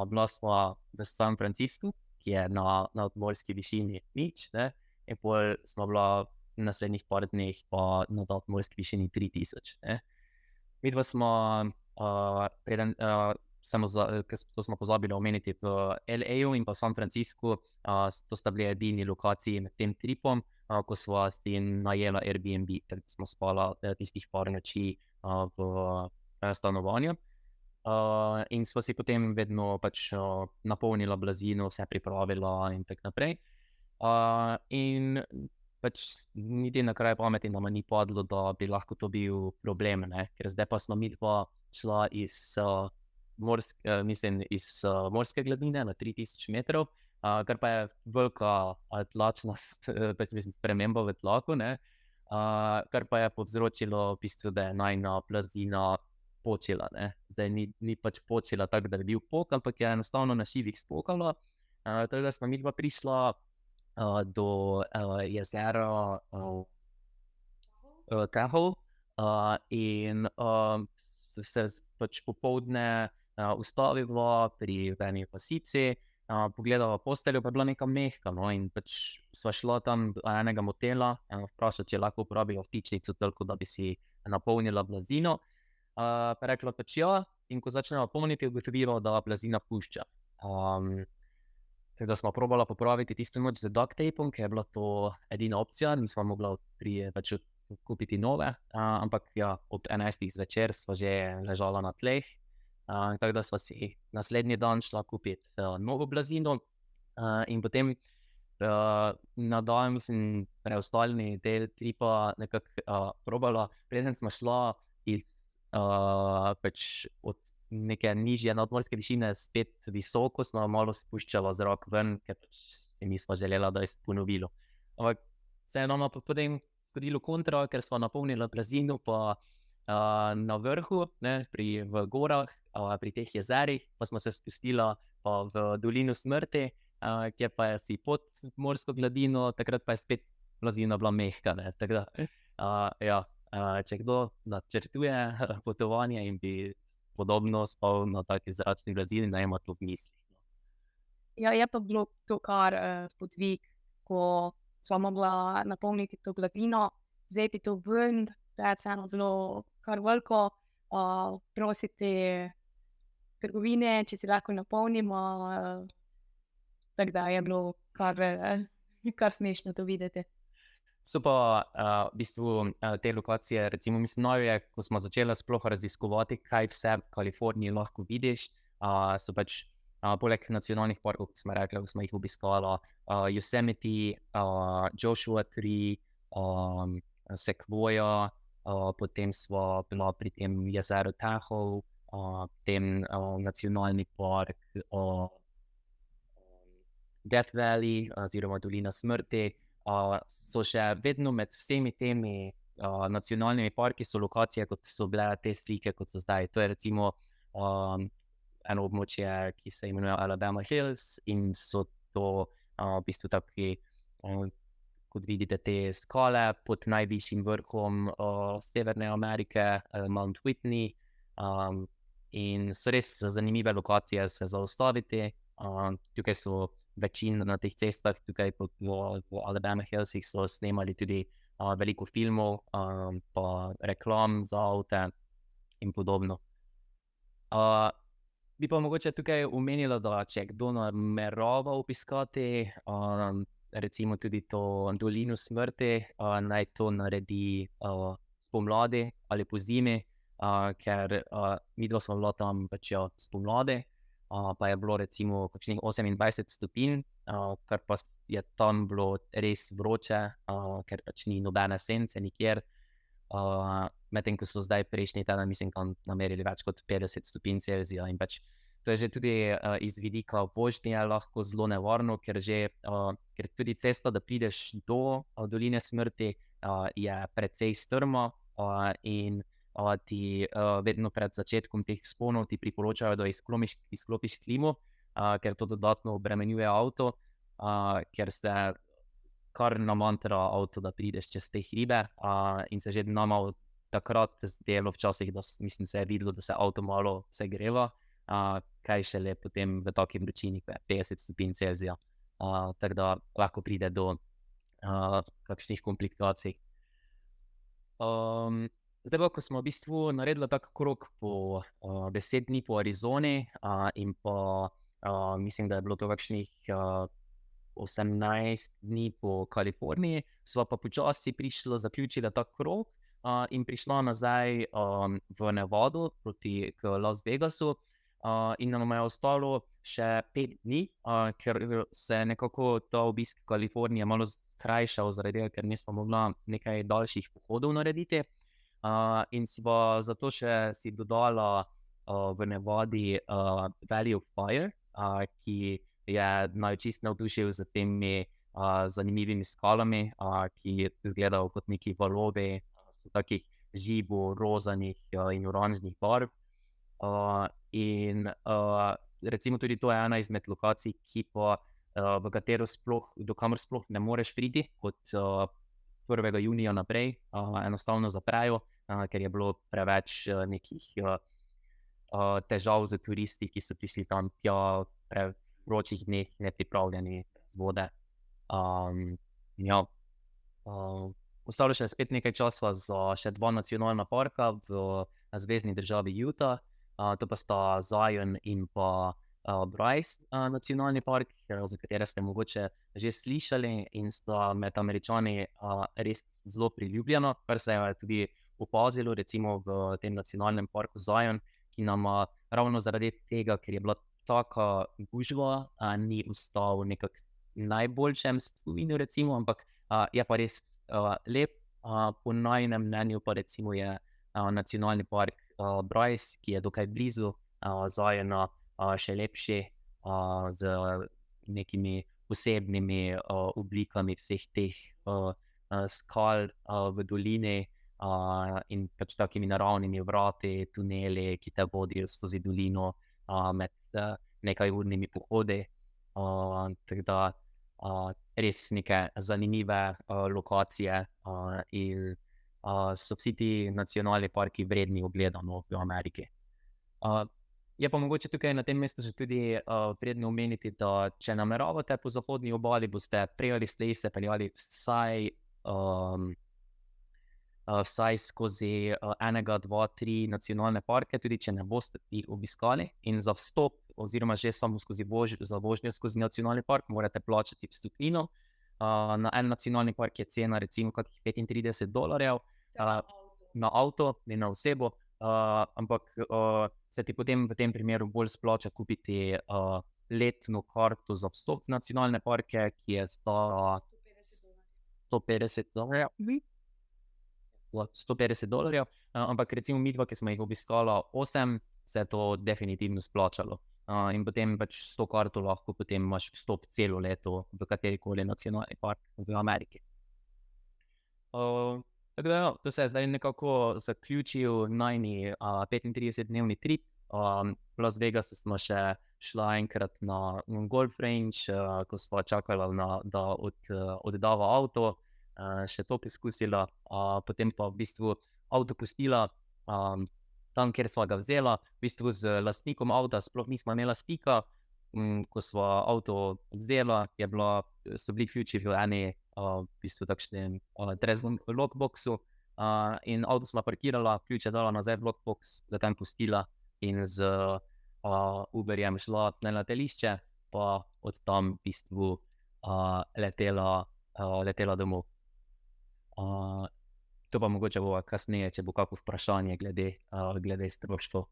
bila sva v San Franciscu, ki je na nadmorski višini 0, ne, in pol sva bila v naslednjih par dneh pa na nadmorski višini 3000, ne. Midva smo, to smo pozabili omeniti, v LA-ju in pa San Franciscu, to sta bili edini lokaciji med tem tripom, ko sva si najela Airbnb, ker smo spala tistih par noči v stanovanju. In sva si potem vedno pač napolnila blazino, vse pripravila in tako naprej. In pač niti na kraj pameti nama ni padlo, da bi lahko to bil problem, ne, ker zdaj pa smo midva šla iz morske gladine na 3000 metrov, kar pa je velika tlačna sprememba v tlaku, ne, kar pa je povzročilo v bistvu, da je najina blazina počila, ne. Zdaj ni pač počila tako, da bi bil pok, ampak je enostavno na šivih spokala. Tako da smo midva prišla do jezera Tahoe in se pač popoldne ustavila pri eni vasici, pogledala posteljo, pa je bila neka mehka, no, in pač sva šla tam do enega motela, vprašala, če lahko uporabijo vtičnico toliko, da bi si napolnila blazino. Pa rekla pač ja, in ko začneva polniti, ugotovila, da blazina pušča. Tako da smo probala popraviti tisto noč z duct tapom, ker je bila to edina opcija, nisva mogla pač kupiti nove, ampak ja, ob 11 zvečer sva že ležala na tleh, tako da sva si naslednji dan šla kupiti novo blazino in potem na dan, mislim, preostalni del tripa nekako probala, preden sva šla pač od neke nižje nadmorske višine spet visoko, smo malo spuščala zrak ven, ker pač si nisva želela, da je se ponovilo. Ampak se je nama potem zgodilo kontra, ker sva napolnila blazino pa na vrhu, ne, v gorah, pri teh jezerih, pa smo se spustila pa v dolino smrti, kjer pa je si pod morsko gladino, takrat pa je spet blazina bila mehka, ne, tako da Ja, če kdo načrtuje potovanje in bi podobno spal na taki zračni blazini, naj ima to v mislih. Ja, je pa bilo to kar podvig, ko sva mogla napolniti to blazino, vzeti to ven, to je vseeno zelo kar veliko, prositi trgovine, če si lahko napolnimo, tako da je bilo kar smešno to videti. So pa v bistvu te lokacije, recimo mislim, je, ko smo začeli sploh raziskovati, kaj vse v Kaliforniji lahko vidiš, so pač poleg nacionalnih parkov, kot smo rekli, ko smo jih obiskali, Yosemite, Joshua Tree, Sequoia, potem smo bila pri tem jezeru Tahoe, potem nacionalni park Death Valley oziroma Dolina smrti. So še vedno med vsemi temi nacionalnimi parki so lokacije, kot so bile te slike, kot so zdaj. To je recimo eno območje, ki se imenuje Alabama Hills in so to v bistvu taki, kot vidite, te skale pod najvišjim vrhom Severne Amerike, Mount Whitney, in so res zanimive lokacije se zaustaviti. Tukaj so večina na teh cestah, tukaj v Alabama Hillsih so snemali tudi veliko filmov, pa reklam za avte in podobno. Bi pa mogoče tukaj omenila, da če kdo namerava obiskati recimo tudi to Dolino smrti, naj to naredi spomladi ali pozimi, ker midva sva bila tam pač spomladi, pa je bilo recimo kakšnih 28 stopinj, kar pa je tam bilo res vroče, ker pač ni nobene sence nikjer. Medtem ko so zdaj prejšnji teden, mislim, namerili več kot 50 stopinj Celzija in pač to je že tudi iz vidika vožnje lahko zelo nevarno, ker tudi cesta, da prideš do Doline smrti, je precej strma in ti vedno pred začetkom teh vzponov ti priporočajo, da izklopiš klimo, ker to dodatno obremenjuje avto, ker se kar namantra avto, da prideš čez te hribe, in se že nama takrat zdelo včasih, da mislim, se je videlo, da se avto malo segreva, kaj šele potem v taki vročini, ko je 50 stopinj Celzija, tako da lahko pride do kakšnih komplikacij. Zdaj pa, ko smo v bistvu naredili tak krog po 10 dni po Arizoni, in pa mislim, da je bilo to kakšnih 18 dni po Kaliforniji, sva pa počasi zaključila ta krog in prišla nazaj v Nevado proti Las Vegasu, in nam je ostalo še 5 dni, ker se nekako ta obisk Kalifornije malo skrajšal, zaradi tega, ker nismo mogla nekaj daljših pohodov narediti. In sva zato še si dodala v Nevadi Valley of Fire, ki je naju čisto navdušil z temi zanimivimi skalami, ki izgledajo kot neki valovi, so takih živo rozanih in oranžnih barv. In recimo tudi to je ena izmed lokacij, v katero do kamor sploh ne moreš priti od 1. junija naprej, enostavno zaprejo, ker je bilo preveč nekih težav z turisti, ki so prišli tam tja v vročih dneh, nepripravljeni z vode. Ostalo še spet nekaj časa za še 2 nacionalna parka v zvezni državi Utah, to pa sta Zion in pa Bryce nacionalni park, za katere ste mogoče že slišali in sta med Američani res zelo priljubljena, kar se je tudi opazilo recimo v tem nacionalnem parku Zion, ki nam ravno zaradi tega, ker je bila taka gužva, ni ostal nekako najboljšem spominu recimo, ampak je pa res lep. Po najinem mnenju pa recimo je nacionalni park Bryce, ki je dokaj blizu Ziona, še lepši, z nekimi posebnimi oblikami vseh teh skal v dolini in pač takimi naravnimi vrati, tuneli, ki te vodijo skozi dolino med nekaj urnimi pohodi. Tako da res neke zanimive lokacije in so vsi ti nacionalni parki vredni ogleda v Ameriki. Je pa mogoče tukaj na tem mestu še tudi vredno omeniti, da če nameravate po zahodni obali, boste prej ali slej se peljali vsaj skozi enega, dva, tri nacionalne parke, tudi če ne boste jih obiskali. In za vstop oziroma že samo za vožnjo skozi nacionalni park morate plačati vstopnino. Na en nacionalni park je cena recimo kakih $35 na avto, ne na osebo, ampak se ti potem v tem primeru bolj splača kupiti letno karto za vstop v nacionalne parke, ki je stala $150. $150, ampak recimo midva, ki smo jih obiskala 8, se je to definitivno splačalo. In potem pač s to karto lahko potem imaš vstop celo leto v katerikoli nacionalni park v Ameriki. Tako da ja, to se je zdaj nekako zaključil najni 35-dnevni trip. V Las Vegasu smo še šla enkrat na golf range, ko sva čakala, da oddava avto, še to poskusila, potem pa v bistvu avto pustila tam, kjer sva ga vzela. V bistvu z lastnikom avta sploh nismo imela stika. Ko sva avto vzela, so bili ključi v eni v bistvu takšnem treznom lockboxu, in avto sva parkirala, ključe dala nazaj v lockbox, ga tam pustila in z Uberjem šla na letališče, pa od tam v bistvu letela domov. To pa mogoče bo kasneje, če bo kako vprašanje glede stroškov.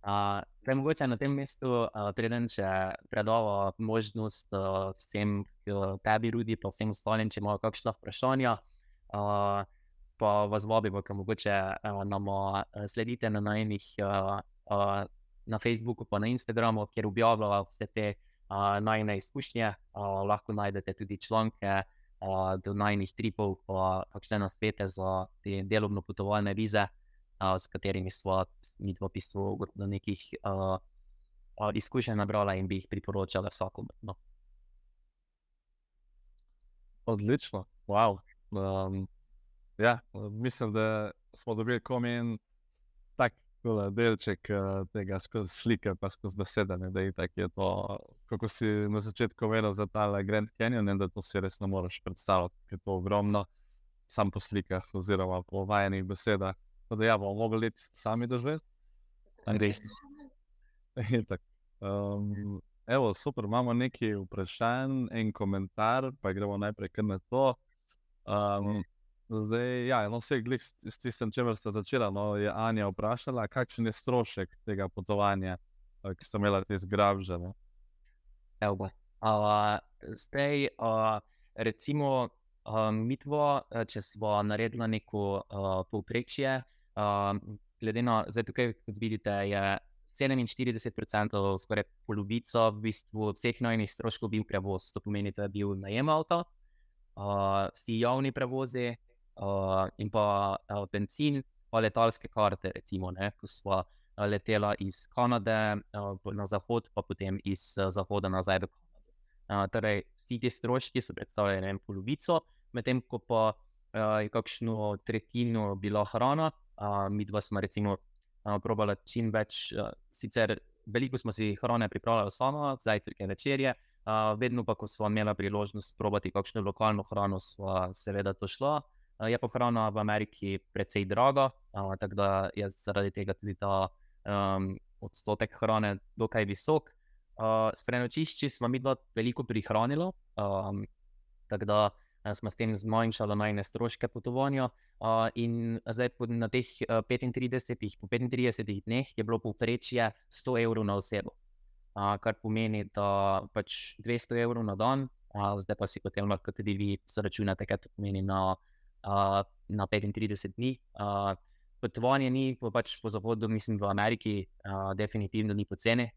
Zdaj mogoče na tem mestu, preden še predava možnost vsem tebi, Rudi, pa vsem ostalim, če imajo kakšna vprašanja, pa vas vabimo, ker mogoče nama sledite na najinih na Facebooku pa na Instagramu, kjer objavljajo vse te najine izkušnje. Lahko najdete tudi članke do najinih tripov, pa kakšne nasvete za te delovno potovalne vize, s katerimi sva midva v bistvu do nekih izkušenj nabrala in bi jih priporočala vsakomur. No. Odlično, wow. Ja, mislim, da smo dobili komen tak delček tega skozi slike pa skozi besede, da je tak je to, kako si na začetku vedel za tale Grand Canyon, da to si res ne moreš predstavljati, ker je to ogromno, sam po slikah oziroma po vajenih besedah. Tako da ja, bomo mogli iti sami doživeti. Evo, super, imamo nekaj vprašanj, en komentar, pa gremo najprej kar na to. Zdaj, ja, no, vse glih s tistem, čemer ste začela, no, je Anja vprašala, kakšen je strošek tega potovanja, ki ste imela te zgrabže, no? Evo, zdaj, recimo, midva, če sva naredila neko povprečje, glede na, zdaj tukaj, kot vidite, je 47%, skoraj polovica v bistvu vseh najinih stroškov bil prevoz, to pomeni, da je bil najem avta, vsi javni prevozi in pa bencin, pa letalske karte, recimo, ne, ko sva letela iz Kanade na zahod, pa potem iz zahoda nazaj v Kanado. Torej, vsi ti stroški so predstavljali polovico, medtem ko pa je kakšno tretjino bila hrana. Midva smo recimo probala čim več, sicer veliko smo si hrane pripravljali sama, zajtrke, večerje, vedno pa, ko sva imela priložnost probati kakšno lokalno hrano, sva seveda to šla. Je pa hrana v Ameriki precej draga, tako da je zaradi tega tudi ta odstotek hrane dokaj visok. S prenočišči sva midva veliko prihranila, tako da smo s tem zmanjšala najine stroške potovanja, in zdaj na teh 35 dneh je bilo povprečje €100 na osebo, kar pomeni, da pač €200 na dan, zdaj pa si potem lahko tudi vi zaračunate, kaj to pomeni na 35 dni. Potovanje ni pač po zahodu, mislim v Ameriki, definitivno ni poceni,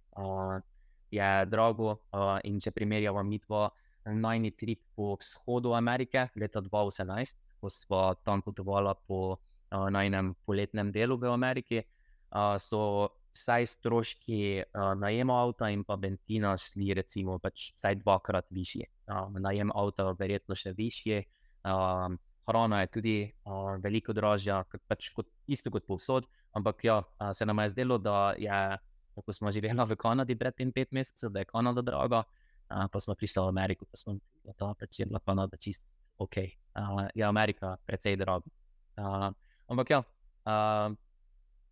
je drago, in če primerjava midva najni trip po vzhodu Amerike leta 2018, ko sva tam potovala po najinem poletnem delu v Ameriki, so vsaj stroški najema avta in pa benzina šli recimo pač vsaj 2-krat višji. Najem avta verjetno še višji, hrana je tudi veliko dražja, pač isto kot povsod, ampak ja, se nam je zdelo, da je, ko smo živeli v Kanadi pred tem 5 mesecev, da je Kanada draga, pa smo prišli v Ameriko, pa smo da pač je bila Kanada čist ok. Je Amerika precej draga. Ampak ja,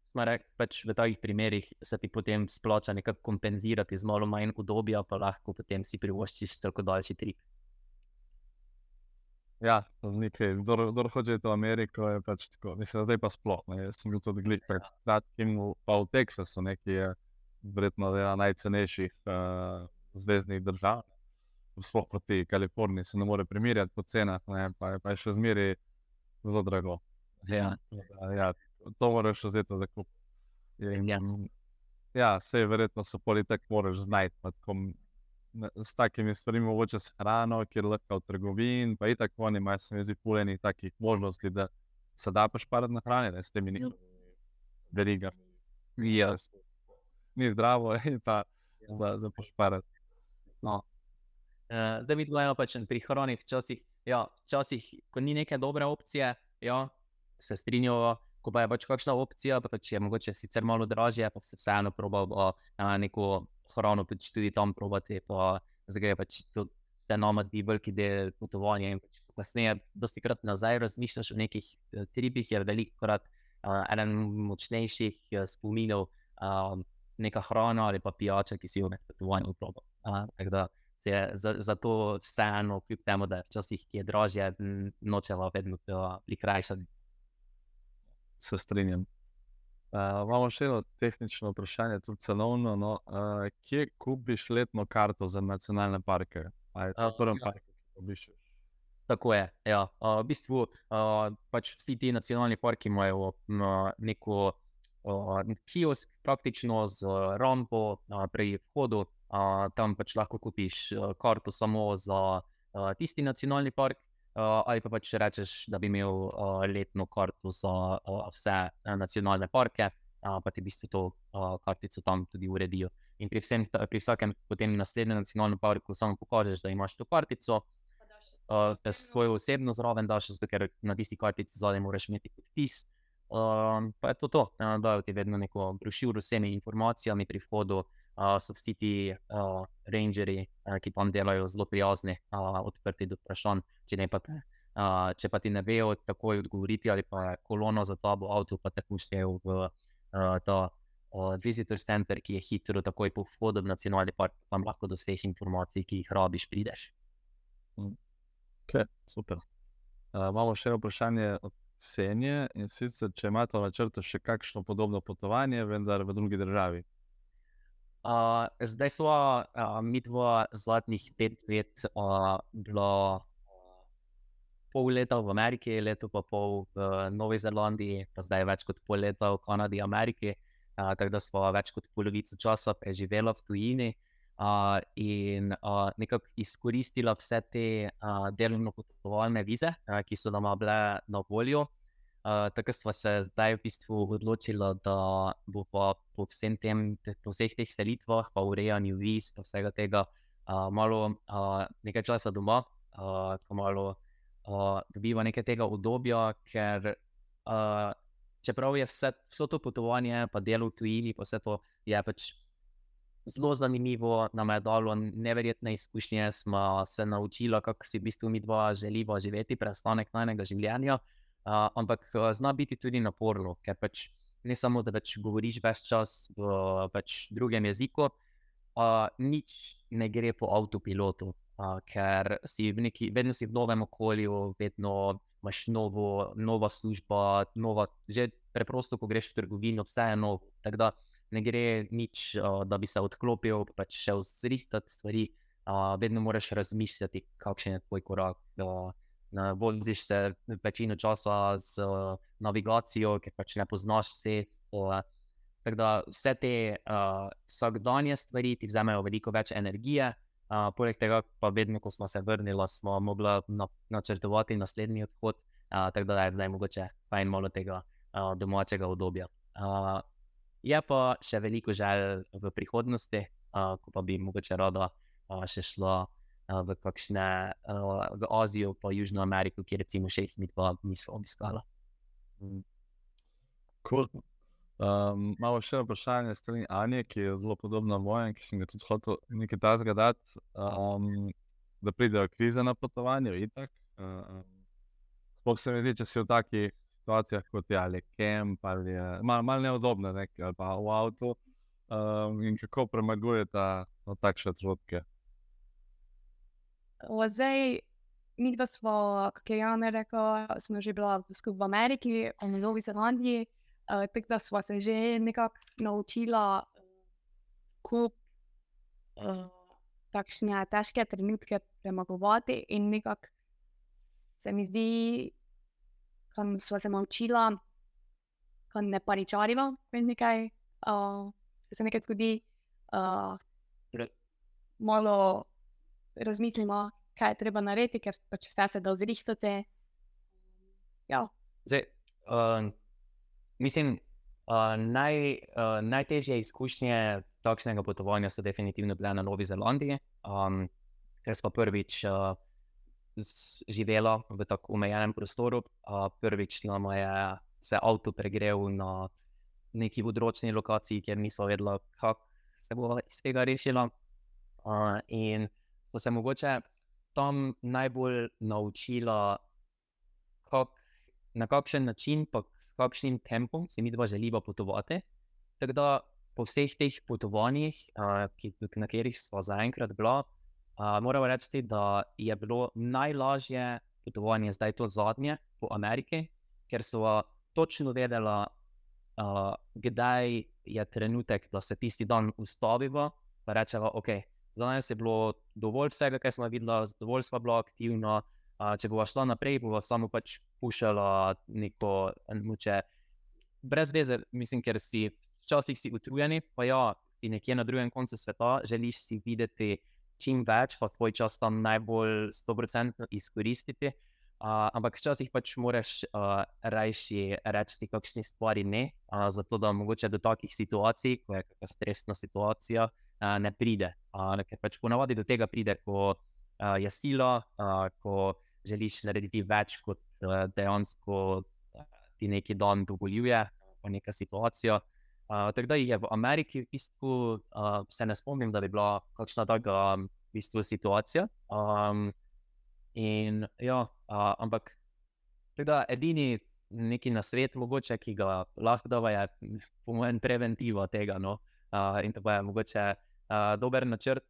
smo rekli, pač v takih primerih se ti potem splača nekako kompenzirati z malo manj udobja, pa lahko potem si privoščiš toliko daljši trip. Ja, nekaj, kdor hoče v Ameriko, je pač tako. Mislim, zdaj pa sploh, ne. Jaz sem bil tudi glih pred kratkim pa v Teksasu, ki je verjetno ena najcenejših zveznih držav. Sploh proti Kaliforniji se ne more primerjati po cenah, ne, pa je še zmeraj zelo drago. Ja. Ja, to moraš vzeti v zakup. Ja. Ja, sej verjetno so pol itak moraš znajti, pa tako s takimi stvarmi, mogoče s hrano, kjer lahko v trgovin, pa itak oni imajo, se mi zdi, ful enih takih možnosti, da se da pošparati na hrani, ne, s temi verigami. Ja. Ni zdravo in pa za pošparati. No. Zdaj mi gledamo pač pri hrani včasih, ko ni neke dobre opcije, ja, se strinjamo, ko pa je pač kakšna opcija, pa pač je mogoče sicer malo dražje, pa se vseeno probal neko hrano pač tudi tam probati, pa zdaj gre pač to se nama zdi veliki del potovanja in pač kasneje dostikrat nazaj razmišljaš o nekih tripih, je velikokrat eden močnejših spominov neka hrana ali pa pijača, ki si jo med potovanjem probal. Tako da se je zato vseeno, kljub temu, da je včasih ki je dražje, nočeva vedno prikrajšati. Se strinjam. Imamo še eno tehnično vprašanje, tudi cenovno, no. Kje kupiš letno karto za nacionalne parke? A je to v prvem parku, ki obiščeš? Tako je, ja. V bistvu pač vsi ti nacionalni parki imajo neko kiosk praktično z rampo pri vhodu, tam pač lahko kupiš karto samo za tisti nacionalni park, ali pa pač rečeš, da bi imel letno karto za vse nacionalne parke, pa ti v bistvu to kartico tam tudi uredijo. In pri vsakem potem naslednjem nacionalnem parku samo pokažeš, da imaš to kartico, te svojo osebno zraven daš, zato ker na tisti kartici zadaj moraš imeti podpis, pa je to. Dajo ti vedno neko brošuro s vsemi informacijami pri vhodu, so vsi ti rangerji, ki tam delajo, zelo prijazni, odprti do vprašanj, če pa ti ne vejo takoj odgovoriti ali pa je kolona za tabo avto, pa te puščajo v ta visitor center, ki je hitro takoj po vhodu v nacionalni park, tam lahko do vseh informacij, ki jih rabiš, prideš. Ok, super. Imamo še eno vprašanje od Ksenije, in sicer, če imate v načrtu še kakšno podobno potovanje, vendar v drugi državi. Zdaj sva midva zadnjih 5 let bila pol leta v Ameriki, leto pa pol v Novi Zelandiji, pa zdaj več kot pol leta v Kanadi, Ameriki, tako da sva več kot polovico časa preživela v tujini in nekako izkoristila vse te delovno potovalne vize, ki so nama bile na voljo. Tako sva se zdaj v bistvu odločila, da bo pa po vseh teh selitvah, pa urejanju viz, pa vsega tega malo nekaj časa doma, pa malo dobiva nekaj tega udobja, ker čeprav je vso to potovanje, pa delo v tujini, pa vse to je pač zelo zanimivo, nam je dalo neverjetne izkušnje, smo se naučila, kako si v bistvu midva želiva živeti preostanek najinega življenja, ampak zna biti tudi naporno, ker pač ne samo, da pač govoriš ves čas v pač drugem jeziku, nič ne gre po avtopilotu, ker si vedno si v novem okolju, vedno imaš nova služba, že preprosto, ko greš v trgovino, vse je novo, tako da ne gre nič, da bi se odklopil, pač šel zrihtati stvari, vedno moraš razmišljati, kakšen je tvoj korak, voziš se večino časa z navigacijo, ker pač ne poznaš cest, tako da vse te vsakdanje stvari ti vzamejo veliko več energije, poleg tega pa vedno, ko smo se vrnila, smo mogla načrtovati naslednji odhod, tako da je zdaj mogoče fajn malo tega domačega udobja. Je pa še veliko želj v prihodnosti, ko pa bi mogoče rada še šla v kakšne v Azijo pa Južno Ameriko, kjer recimo še jih midva nisva obiskala. Cool. Malo še vprašanje s strani Anje, ki je zelo podobna mojem, ki sem ga tudi hotel nekaj takega dati, da pridejo krize na potovanju, itak. Sploh se mi zdi, če si v takih situacijah, kot je ali kemp, ali je malo neudobno, ali pa v avtu, in kako premagujete takšne trenutke. Zdaj, midva smo, kako je Jana rekel, smo že bila skupaj v Ameriki, v Novi Zelandiji, tako da sva se že nekako naučila skupaj takšne težke trenutke premagovati in nekako se mi zdi, ko sva se naučila, ko ne paničariva, ko se nekaj zgodi, malo razmislimo, kaj je treba narediti, ker pač vse se da zrihtati. Ja. Zdaj, mislim, najtežje izkušnje takšnega potovanja so definitivno bile na Novi Zelandiji, ker sva prvič živela v tako omejenem prostoru. Prvič nama je se avto pregrel na neki odročni lokaciji, kjer nisva vedela, kako se bo iz tega rešila. In smo se mogoče tam najbolj naučila, na kakšen način pa s kakšnim tempom si midva želiva potovati. Tako da po vseh teh potovanjih, na katerih sva zaenkrat bila, moramo reči, da je bilo najlažje potovanje zdaj to zadnje po Ameriki, ker sva točno vedela, kdaj je trenutek, da se tisti dan ustaviva, pa rečeva, ok, danes je bilo dovolj vsega, kaj smo videla, dovolj sva bila aktivna, če bova šla naprej, bova samo pač pušala neko moče brez veze, mislim, ker včasih si utrujeni, pa ja, si nekje na drugem koncu sveta, želiš si videti čim več, pa svoj čas tam najbolj 100% izkoristiti, ampak včasih pač moraš rajši reči kakšni stvari ne, zato da mogoče do takih situacij, ko je kakšna stresna situacija, ne pride, ker pač ponavadi do tega pride, ko je sila, ko želiš narediti več, kot dejansko ti neki dan dovoljuje, pa neka situacija. Tako da je v Ameriki v bistvu, se ne spomnim, da bi bila kakšna taka v bistvu situacija. In ja, ampak tako da edini neki nasvet mogoče, ki ga lahko dava, je po mojem preventiva tega, no. In to pa je mogoče dober načrt,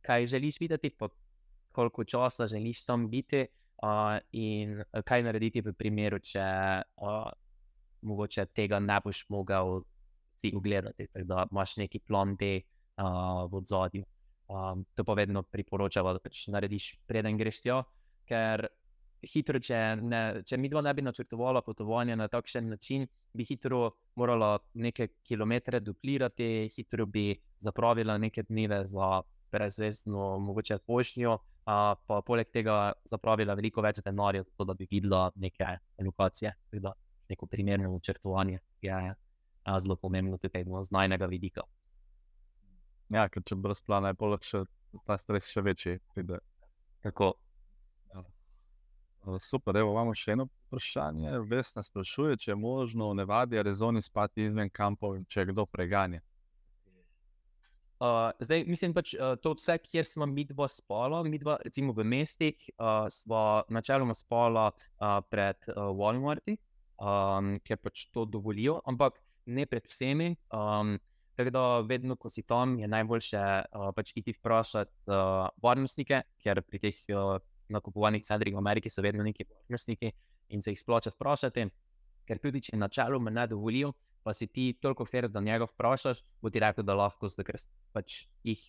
kaj želiš videti, pa koliko časa želiš tam biti, in kaj narediti v primeru, če mogoče tega ne boš mogel si ogledati, tako da imaš neki plan B v odzadju. To pa vedno priporočava, da pač narediš, preden greš tja, ker hitro, če midva ne bi načrtovala potovanja na takšen način, bi hitro morala neke kilometre duplirati, hitro bi zapravila neke dneve za brezvezno mogoče pošnjo, pa poleg tega zapravila veliko več denarja, zato da bi videla neke lokacije, tako da neko primerno načrtovanje je zelo pomembno tukaj z najnega vidika. Ja, ker če brez plana je poleg še ta stres še večji pride. Tako. Super, evo, imamo še eno vprašanje. Vesna sprašuje, če je možno v Nevadi, Arizoni spati izven kampov, če kdo preganja. Zdaj, mislim pač, to vse, kjer smo midva spala, midva recimo v mestih, sva načeloma spala pred Walmarti, ker pač to dovolijo, ampak ne pred vsemi, tako da vedno, ko si tam, je najboljše pač iti vprašati varnostnike, ker pri teh nakupovanih centrih v Ameriki so vedno neki varnostniki in se jih splača vprašati, ker tudi če načeloma ne dovolijo, pa si ti toliko fair, da njega vprašaš, bo ti rekel, da lahko, zato ker pač jih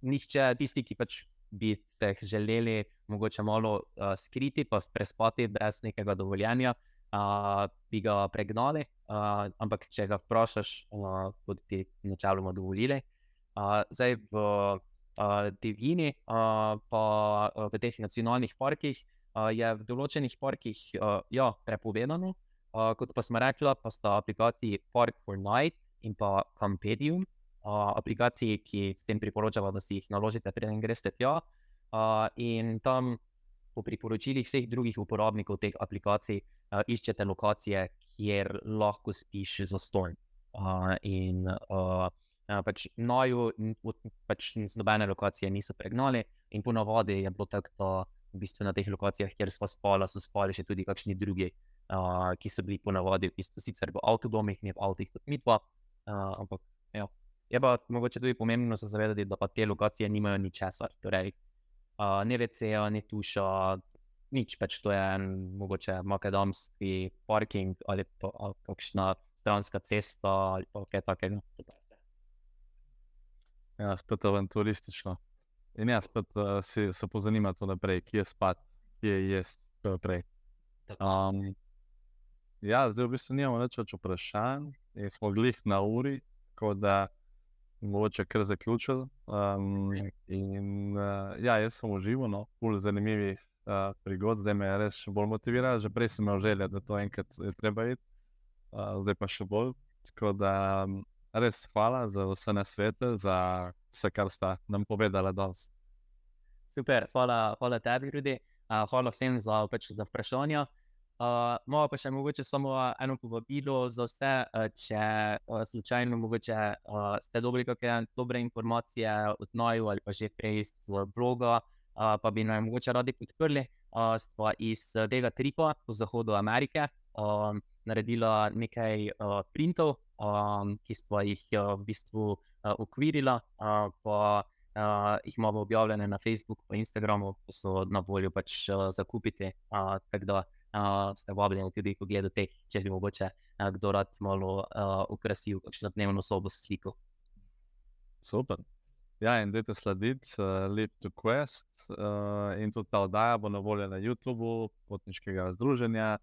nihče, tisti, ki pač bi se želeli mogoče malo skriti, pa prespati brez nekega dovoljenja, bi ga pregnali, ampak če ga vprašaš, bodo ti načeloma dovolili. Zdaj v divjini, pa v teh nacionalnih parkih, je v določenih parkih prepovedano, kot pa smo rekla, pa sta aplikaciji Park4Night in pa Campedium, aplikacij, ki s tem priporočamo, da si jih naložite, preden greste tja. In tam po priporočilih vseh drugih uporabnikov teh aplikacij iščete lokacije, kjer lahko spiš zastonj. In pač naju pač z nobene lokacije niso pregnali in ponavadi je bilo tako, da v bistvu na teh lokacijah, kjer sva spala, so spali še tudi kakšni drugi, ki so bili ponavadi v bistvu sicer v avtodomih, ne v avtih kot midva, ampak ja. Je pa mogoče tudi pomembno se zavedati, da pa te lokacije nimajo ničesar, torej ne WC-ja, ne tuša, nič, pač to je en mogoče makadamski parking ali pa kakšna stranska cesta ali pa kaj takega. To pa je vse. Ja, spet avanturistično. In ja, spet se pozanima to naprej, kje spat, kje jest, to naprej. Ja, zdaj v bistvu nimamo nič več vprašanj in smo glih na uri, tako da mogoče kar zaključili. Ja, jaz sem užival, no, ful zanimivih prigod, zdaj me je res še bolj motiviralo, že prej sem imel želje, da to enkrat je treba iti, zdaj pa še bolj, tako da res hvala za vse nasvete, za vse, kar sta nam povedala danes. Super, hvala tebi, Rudi. Hvala vsem za vprašanja. Malo pa še mogoče samo eno povabilo za vse, če slučajno mogoče ste dobili kakšne dobre informacije od naju ali pa že prej iz bloga, pa bi naj mogoče radi podprli. Sva iz tega tripa po zahodu Amerike naredila nekaj printov, ki sva jih v bistvu ukvirila, pa jih imamo objavljene na Facebooku pa Instagramu, pa so na voljo pač za kupiti, tako da ste vabljeni tudi pogledati, če bi mogoče kdo rad malo okrasil kakšno dnevno sobo s sliko. Super. Ja, in dajte slediti Live to Quest in tudi ta oddaja bo na voljo na YouTubeu Potniškega združenja.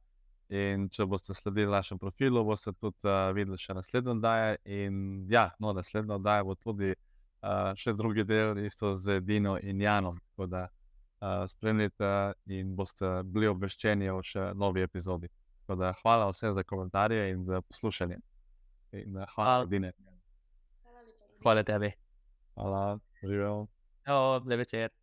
In če boste sledili našem profilu, boste tudi videli še naslednje oddaje. In ja, no, naslednja oddaja bo tudi še drugi del, isto z Dino in Janom. Tako da spremljajte in boste bili obveščeni o še novi epizodi. Tako da hvala vsem za komentarje in za poslušanje. In hvala, Dine. Hvala tebi. Hvala, živel. Lep večer.